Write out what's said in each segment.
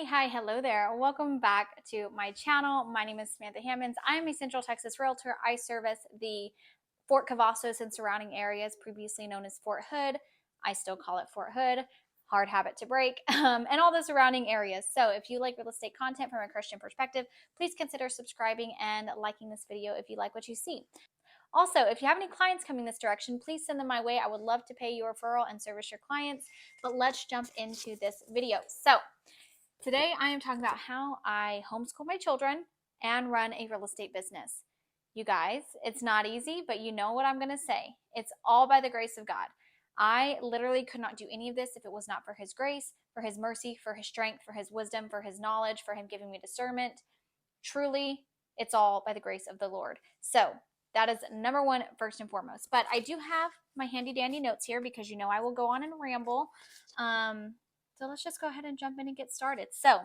Hello there. Welcome back to my channel. My name is Samantha Hammonds. I'm a Central Texas realtor. I service the Fort Cavazos and surrounding areas, previously known as Fort Hood. I still call it Fort Hood. Hard habit to break, and all the surrounding areas. So if you like real estate content from a Christian perspective, please consider subscribing and liking this video if you like what you see. Also, if you have any clients coming this direction, please send them my way. I would love to pay your referral and service your clients, but let's jump into this video. So today I am talking about how I homeschool my children and run a real estate business. You guys, it's not easy, but you know what I'm going to say. It's all by the grace of God. I literally could not do any of this if it was not for His grace, for His mercy, for His strength, for His wisdom, for His knowledge, for Him giving me discernment. Truly, it's all by the grace of the Lord. So that is number one, first and foremost. But I do have my handy dandy notes here because you know I will go on and ramble. So let's just go ahead and jump in and get started. So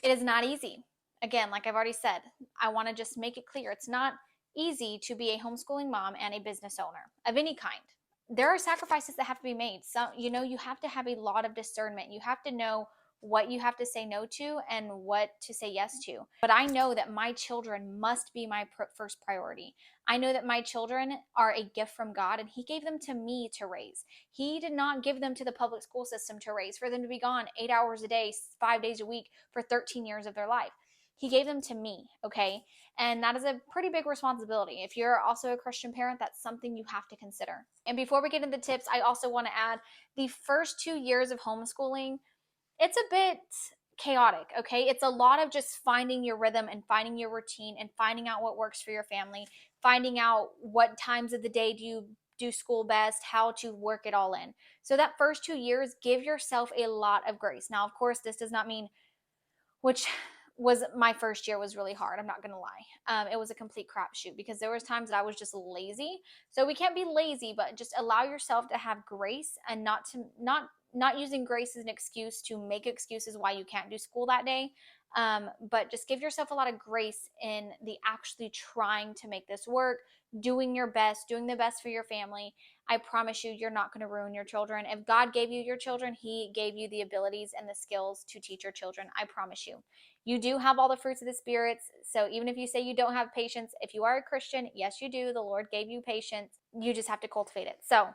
it is not easy. Again, like I've already said, I want to just make it clear. It's not easy to be a homeschooling mom and a business owner of any kind. There are sacrifices that have to be made. So, you have to have a lot of discernment. You have to know what you have to say no to and what to say yes to. But I know that my children must be my first priority. I know that my children are a gift from God, and He gave them to me to raise. He did not give them to the public school system to raise, for them to be gone 8 hours a day, 5 days a week for 13 years of their life. He gave them to me, okay? And that is a pretty big responsibility. If you're also a Christian parent, that's something you have to consider. And before we get into the tips, I also want to add the first 2 years of homeschooling, it's a bit chaotic, okay? It's a lot of just finding your rhythm and finding your routine and finding out what works for your family, finding out what times of the day do you do school best, how to work it all in. So that first 2 years, give yourself a lot of grace. Now, of course, this does not mean, which was my first year was really hard. I'm not going to lie. It was a complete crapshoot because there was times that I was just lazy. So we can't be lazy, but just allow yourself to have grace and not using grace as an excuse to make excuses why you can't do school that day. But just give yourself a lot of grace in the actually trying to make this work, doing your best, doing the best for your family. I promise you, you're not going to ruin your children. If God gave you your children, He gave you the abilities and the skills to teach your children. I promise you. You do have all the fruits of the spirits. So even if you say you don't have patience, if you are a Christian, yes, you do. The Lord gave you patience. You just have to cultivate it. So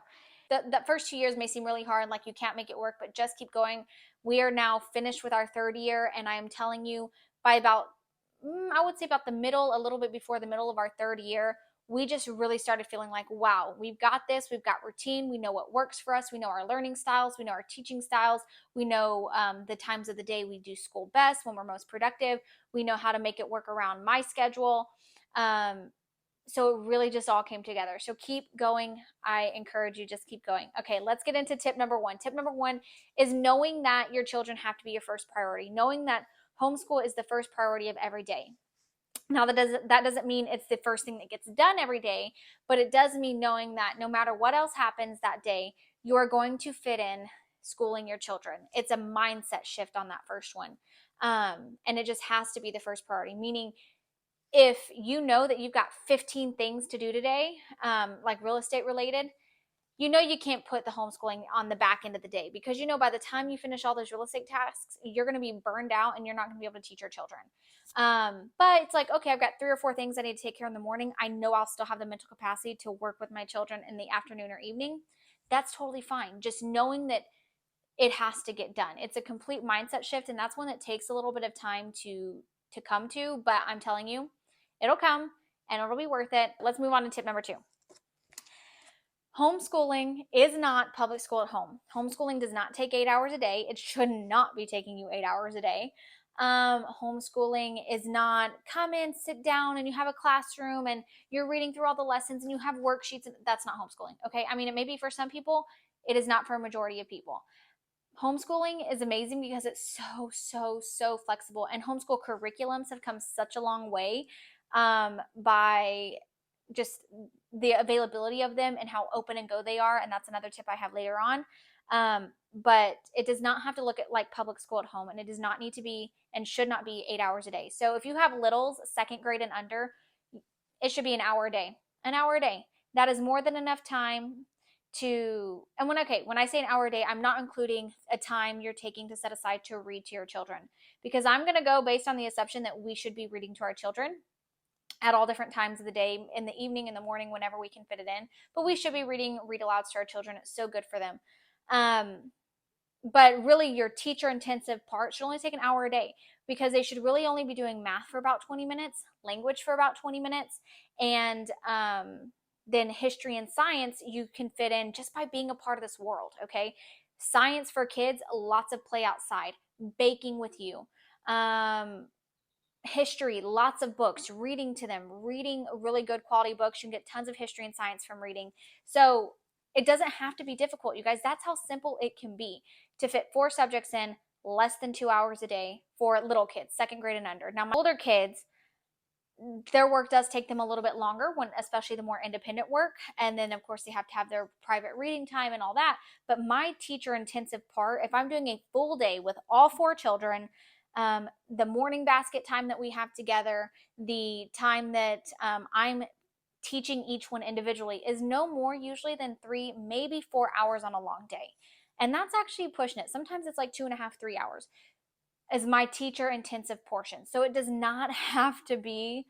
the first 2 years may seem really hard, like you can't make it work, but just keep going. We are now finished with our third year, and I am telling you, by about, I would say about the middle, a little bit before the middle of our third year, we just really started feeling like, wow, we've got this. We've got routine. We know what works for us. We know our learning styles. We know our teaching styles. We know the times of the day we do school best, when we're most productive. We know how to make it work around my schedule. So it really just all came together. So keep going. I encourage you, just keep going. Okay, let's get into tip number one. Tip number one is knowing that your children have to be your first priority, knowing that homeschool is the first priority of every day. Now, that doesn't mean it's the first thing that gets done every day, but it does mean knowing that no matter what else happens that day, you are going to fit in schooling your children. It's a mindset shift on that first one. And it just has to be the first priority, meaning if you know that you've got 15 things to do today, like real estate related, you can't put the homeschooling on the back end of the day, because by the time you finish all those real estate tasks, you're going to be burned out and you're not going to be able to teach your children. But it's like, okay, I've got 3 or 4 things I need to take care of in the morning. I know I'll still have the mental capacity to work with my children in the afternoon or evening. That's totally fine. Just knowing that it has to get done. It's a complete mindset shift, and that's one that takes a little bit of time to come to, but I'm telling you, it'll come and it'll be worth it. Let's move on to tip number 2. Homeschooling is not public school at home. Homeschooling does not take 8 hours a day. It should not be taking you 8 hours a day. Homeschooling is not come in, sit down, and you have a classroom and you're reading through all the lessons and you have worksheets. That's not homeschooling, okay? I mean, it may be for some people. It is not for a majority of people. Homeschooling is amazing because it's so flexible, and homeschool curriculums have come such a long way by just the availability of them and how open and go they are. And that's another tip I have later on. But it does not have to look at like public school at home, and it does not need to be and should not be 8 hours a day. So if you have littles, 2nd grade and under, it should be an hour a day. An hour a day. That is more than enough time and when I say an hour a day, I'm not including a time you're taking to set aside to read to your children, because I'm going to go based on the assumption that we should be reading to our children at all different times of the day, in the evening, in the morning, whenever we can fit it in. But we should be reading read alouds to our children. It's so good for them. But really, your teacher intensive part should only take an hour a day, because they should really only be doing math for about 20 minutes, language for about 20 minutes, and then history and science you can fit in just by being a part of this world, okay? Science for kids, lots of play outside, baking with you. History, lots of books, reading to them, reading really good quality books. You can get tons of history and science from reading. So it doesn't have to be difficult, you guys. That's how simple it can be to fit 4 subjects in less than 2 hours a day for little kids, 2nd grade and under. Now, my older kids, their work does take them a little bit longer, when especially the more independent work, and then of course they have to have their private reading time and all that. But my teacher intensive part, if I'm doing a full day with all 4 children, the morning basket time that we have together, the time that I'm teaching each one individually, is no more usually than 3, maybe 4 hours on a long day. And that's actually pushing it. Sometimes it's like 2.5, 3 hours is my teacher intensive portion. So it does not have to be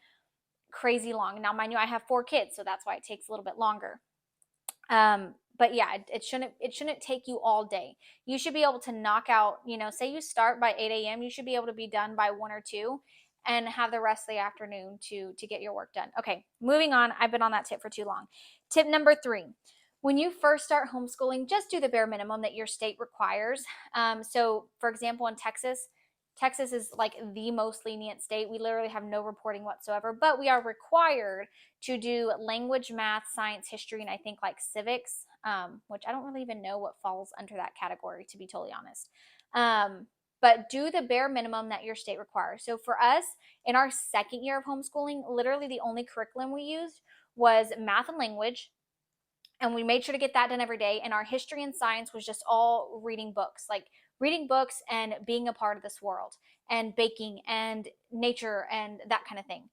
crazy long. Now, mind you, I have 4 kids, so that's why it takes a little bit longer. But yeah, it shouldn't take you all day. You should be able to knock out, say you start by 8 a.m., you should be able to be done by 1 or 2 and have the rest of the afternoon to get your work done. Okay, moving on. I've been on that tip for too long. Tip number 3. When you first start homeschooling, just do the bare minimum that your state requires. So for example, in Texas is like the most lenient state. We literally have no reporting whatsoever, but we are required to do language, math, science, history, and I think like civics, which I don't really even know what falls under that category, to be totally honest. But do the bare minimum that your state requires. So for us, in our 2nd year of homeschooling, literally the only curriculum we used was math and language, and we made sure to get that done every day. And our history and science was just all reading books, like reading books and being a part of this world, and baking and nature and that kind of thing,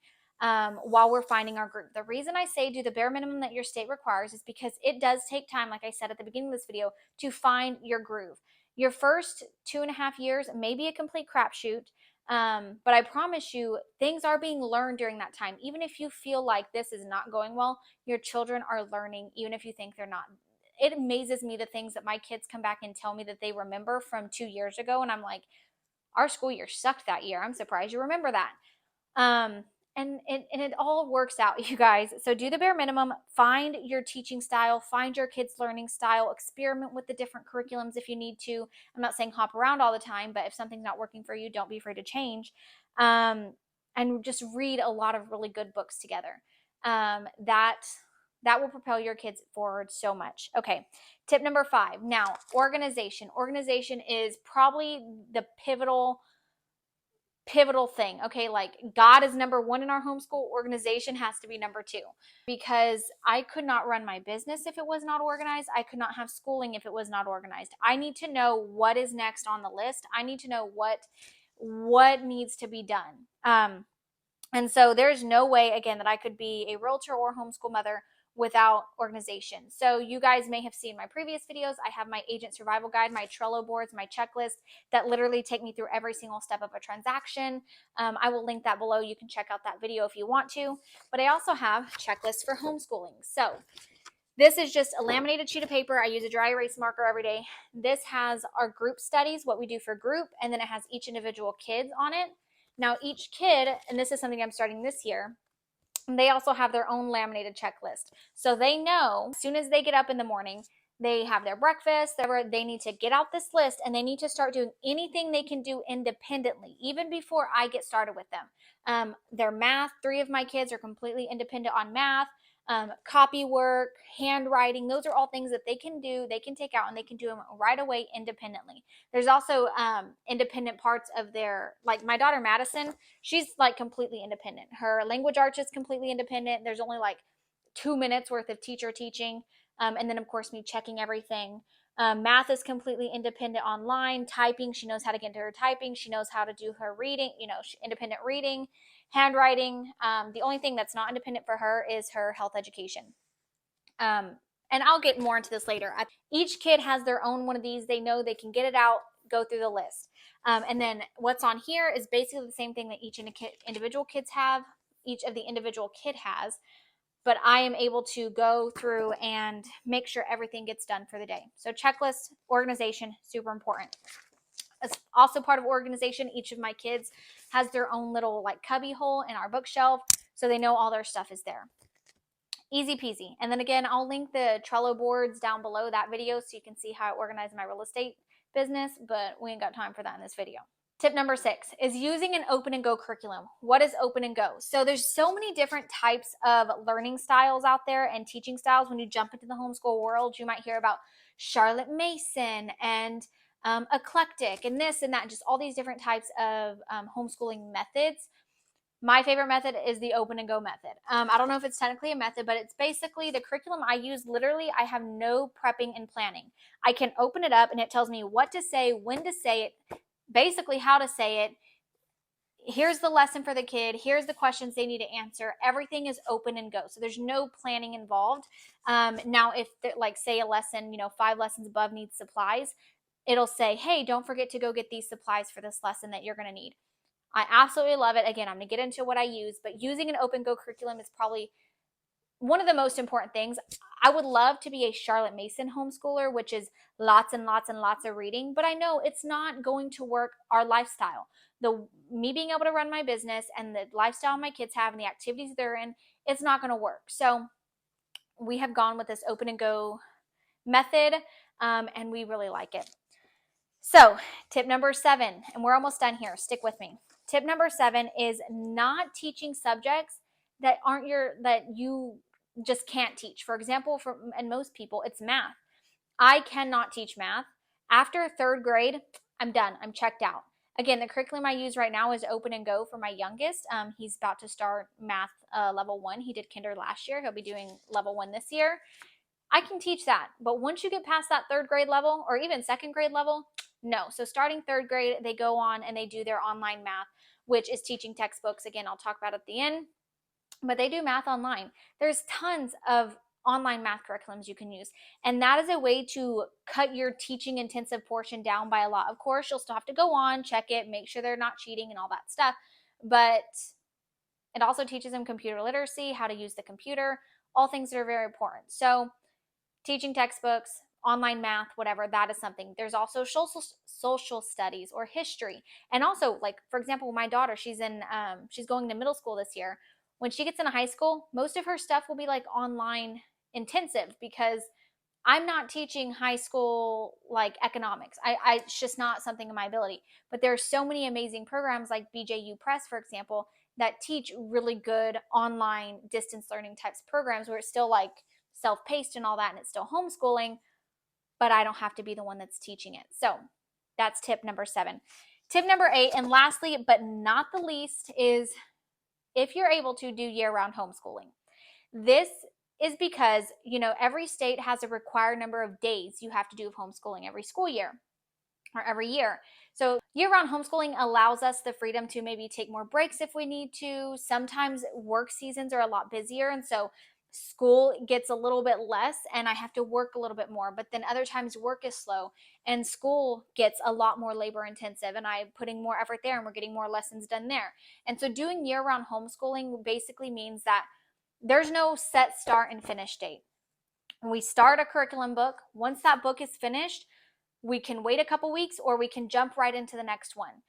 while we're finding our group. The reason I say do the bare minimum that your state requires is because it does take time, like I said at the beginning of this video, to find your groove. Your first 2.5 years may be a complete crapshoot, but I promise you, things are being learned during that time. Even if you feel like this is not going well, your children are learning, even if you think they're not. It amazes me the things that my kids come back and tell me that they remember from 2 years ago, and I'm like, our school year sucked that year. I'm surprised you remember that. And it all works out, you guys. So do the bare minimum, find your teaching style, find your kids' learning style, experiment with the different curriculums if you need to. I'm not saying hop around all the time, but if something's not working for you, don't be afraid to change. And just read a lot of really good books together. That will propel your kids forward so much. Okay, tip number 5. Now, organization. Organization is probably the pivotal thing. Okay, like God is number 1 in our homeschool. Organization has to be number 2, because I could not run my business if it was not organized. I could not have schooling if it was not organized. I need to know what is next on the list. I need to know what needs to be done. And so there's no way, again, that I could be a realtor or homeschool mother without organization. So you guys may have seen my previous videos. I have my agent survival guide, my Trello boards, my checklist that literally take me through every single step of a transaction. I will link that below. You can check out that video if you want to. But I also have checklists for homeschooling. So this is just a laminated sheet of paper. I use a dry erase marker every day. This has our group studies, what we do for group, and then it has each individual kids on it. Now each kid, and this is something I'm starting this year, they also have their own laminated checklist. So they know as soon as they get up in the morning, they have their breakfast, they need to get out this list, and they need to start doing anything they can do independently, even before I get started with them. Their math, 3 of my kids are completely independent on math. Copy work, handwriting, those are all things that they can do, they can take out, and they can do them right away independently. There's also independent parts of their, like my daughter Madison, she's like completely independent. Her language arts is completely independent. There's only like 2 minutes worth of teacher teaching, and then of course me checking everything. Math is completely independent online. Typing, she knows how to get into her typing. She knows how to do her reading, independent reading. Handwriting, the only thing that's not independent for her is her health education. and I'll get more into this later. Each kid has their own one of these. They know they can get it out, go through the list. And then what's on here is basically the same thing that each individual kids have, each of the individual kid has, but I am able to go through and make sure everything gets done for the day. So checklist, organization, super important. As also part of organization, each of my kids has their own little like cubby hole in our bookshelf, so they know all their stuff is there. Easy peasy. And then again, I'll link the Trello boards down below that video so you can see how I organize my real estate business, but we ain't got time for that in this video. Tip number 6 is using an open and go curriculum. What is open and go? So there's so many different types of learning styles out there and teaching styles. When you jump into the homeschool world, you might hear about Charlotte Mason and eclectic and this and that, and just all these different types of homeschooling methods. My favorite method is the open and go method. I don't know if it's technically a method, but it's basically the curriculum I use. Literally, I have no prepping and planning. I can open it up and it tells me what to say, when to say it, basically how to say it. Here's the lesson for the kid. Here's the questions they need to answer. Everything is open and go. So there's no planning involved. Now, if like say a lesson, 5 lessons above needs supplies, it'll say, hey, don't forget to go get these supplies for this lesson that you're going to need. I absolutely love it. Again, I'm going to get into what I use, but using an open go curriculum is probably one of the most important things. I would love to be a Charlotte Mason homeschooler, which is lots and lots and lots of reading, but I know it's not going to work our lifestyle. Me being able to run my business and the lifestyle my kids have and the activities they're in, it's not going to work. So we have gone with this open and go method, and we really like it. So tip number 7, and we're almost done here. Stick with me. Tip number 7 is not teaching subjects that you just can't teach. For example, and most people, it's math. I cannot teach math. After 3rd grade, I'm done. I'm checked out. Again, the curriculum I use right now is open and go for my youngest. He's about to start math level 1. He did kinder last year. He'll be doing level 1 this year. I can teach that. But once you get past that 3rd grade level or even 2nd grade level, no. So starting 3rd grade, they go on and they do their online math, which is teaching textbooks. Again, I'll talk about it at the end, but they do math online. There's tons of online math curriculums you can use, and that is a way to cut your teaching intensive portion down by a lot. Of course, you'll still have to go on, check it, make sure they're not cheating and all that stuff, but it also teaches them computer literacy, how to use the computer, all things that are very important. So teaching textbooks, online math, whatever, that is something. There's also social studies or history. And also, like, for example, my daughter, she's going to middle school this year. When she gets into high school, most of her stuff will be like online intensive because I'm not teaching high school like economics. It's just not something in my ability. But there are so many amazing programs like BJU Press, for example, that teach really good online distance learning types of programs where it's still like self-paced and all that, and it's still homeschooling, but I don't have to be the one that's teaching it. So that's tip number 7. Tip number 8, and lastly, but not the least, is if you're able to do year-round homeschooling. This is because, every state has a required number of days you have to do of homeschooling every school year or every year. So year-round homeschooling allows us the freedom to maybe take more breaks if we need to. Sometimes work seasons are a lot busier, and so school gets a little bit less and I have to work a little bit more, but then other times work is slow and school gets a lot more labor intensive and I'm putting more effort there and we're getting more lessons done there. And so doing year-round homeschooling basically means that there's no set start and finish date. We start a curriculum book. Once that book is finished, we can wait a couple weeks or we can jump right into the next one.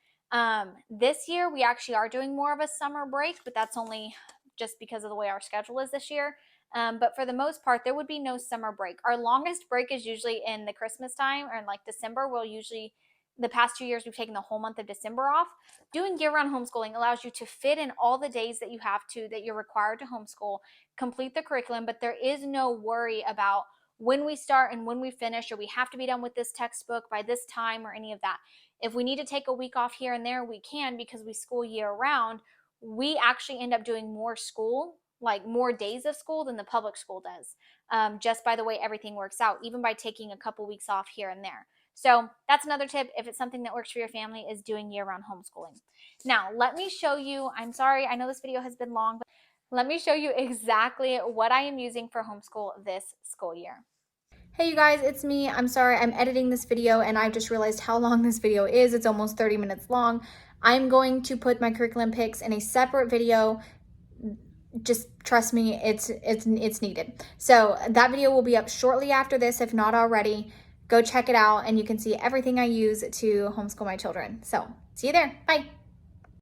This year we actually are doing more of a summer break, but that's only just because of the way our schedule is this year. But for the most part, there would be no summer break. Our longest break is usually in the Christmas time or in like December. The past 2 years, we've taken the whole month of December off. Doing year-round homeschooling allows you to fit in all the days that you're required to homeschool, complete the curriculum, but there is no worry about when we start and when we finish, or we have to be done with this textbook by this time or any of that. If we need to take a week off here and there, we can because we school year-round. We actually end up doing more school, like more days of school than the public school does, just by the way everything works out, even by taking a couple weeks off here and there. So that's another tip, if it's something that works for your family, is doing year-round homeschooling. Now, let me show you, I'm sorry, I know this video has been long, but Let me show you exactly what I am using for homeschool this school year. Hey you guys, it's me. I'm sorry, I'm editing this video and I just realized how long this video is. It's almost 30 minutes long. I'm going to put my curriculum picks in a separate video. Just trust me, it's needed. So that video will be up shortly after this, if not already. Go check it out and you can see everything I use to homeschool my children. So see you there. Bye.